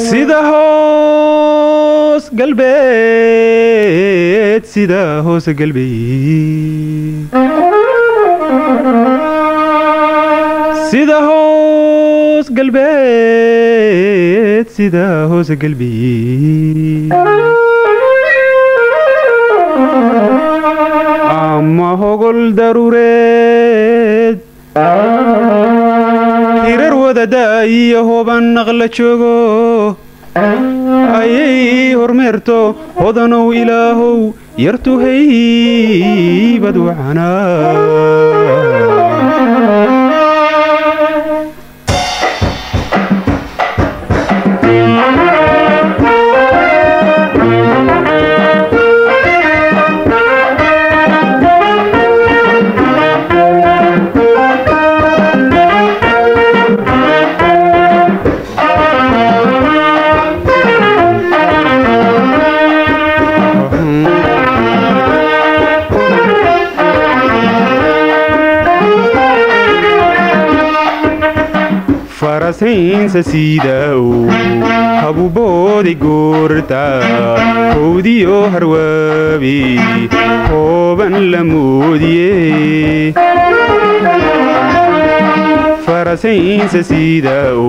sida hoos galbeed sida hoos galbeed sida hoos galbeed sida hoos galbeed ama hogol daruureed hirar wadada iyo hoban naqla joogo ayay hormeerto hodanow ilaahow yartu haybad wacanaa farasiinsa sidaw habubooday goorta howdiyo harwaabi hooban la moodiye farasiinsa sidaw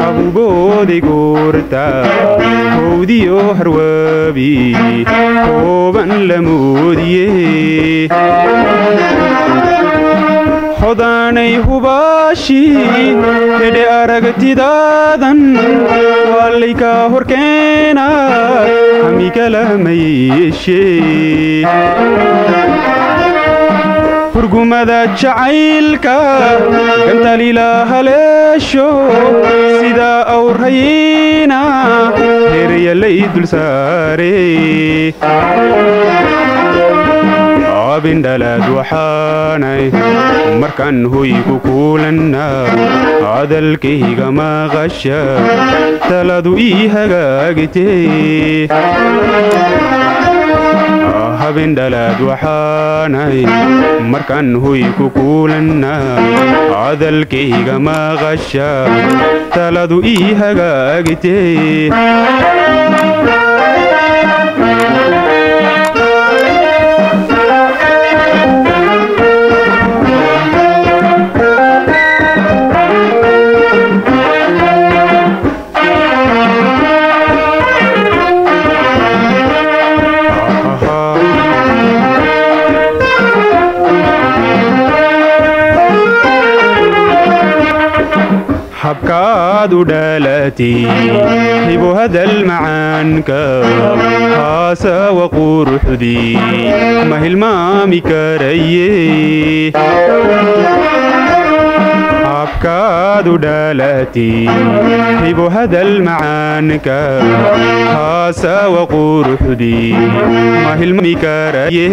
habubooday goorta howdiyo harwaabi hooban la moodiye hodaanay hubaashi hedhe aragtidaadan waallayka horkeena hamikalamayeeshee hurgumada jacaylka gantalila haleesho sida awrhayina heryalay dul saaree abindalaad waxaanay markaan hoygu kuulanna hadalkayga maqasha taladu ii hagaagtee habindalaad waxaanay markaan hoygu kuulanna hadalkayga maqasha taladu ii hagaagtee habkaad u dhalatay hibo hadal macaanka haasawa quruxdii ma hilmaami karaye habkaad u dhalatay hibo hadal macaanka haasawa quruxdii ma hilmaami karaye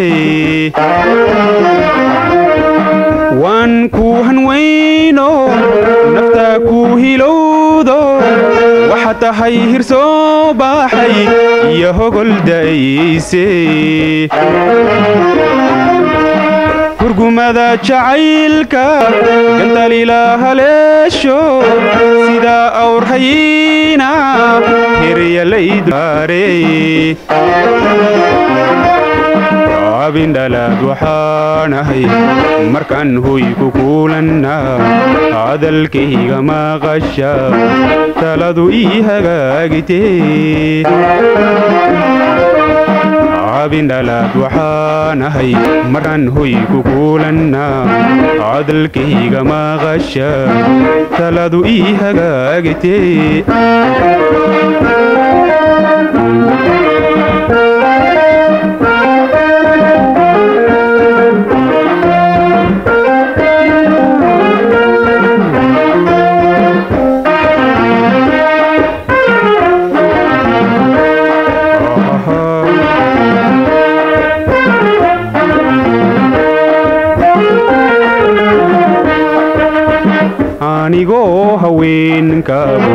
waan ku hanweyno naftaa ku hilowdo waxa tahay hir soo baaxay iyo hogol da'ayse hurgumada jacaylka gantalila haleesho sida awrhayina heryalay dulaaree abindalaad waxaanahay markaan hoygu kuulanna hadalkayga maqasha taladu ii hagaagtee abindalaad waxaanahay markaan hoygu kuulanna hadalkayga maqasha taladu ii hagaagtee anigoo haweenkaba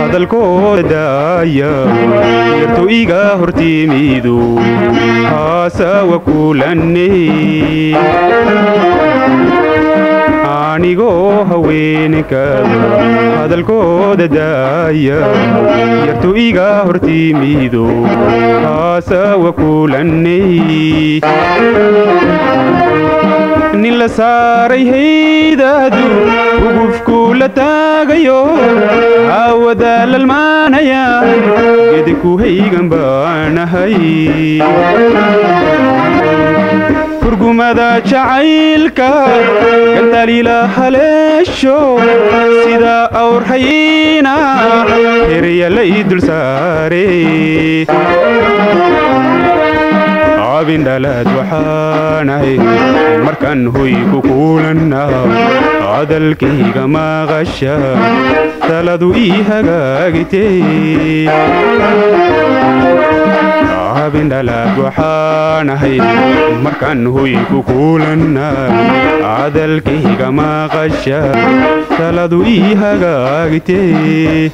hadalkooda daaya yartu iga hortimidu haasawa kulanne anigoo haweenkaba hadalkooda daaya yartu iga hortimidu haasawa kulanne nin la saaray haydaadu ugufku la taagayo aawada lalmaanaya geediku haygan baanahay furgumada jacaylka gantaalila haleesho sida awr hayina herya la ii dul saare abindalaad waxaanahay markaan hoy ku kulanaa hadalkayga maqasha taladu ii hagaagitee abindalaad waxaanahay markaan hoy ku kulanaa hadalkayga maqasha taladu ii hagaagitee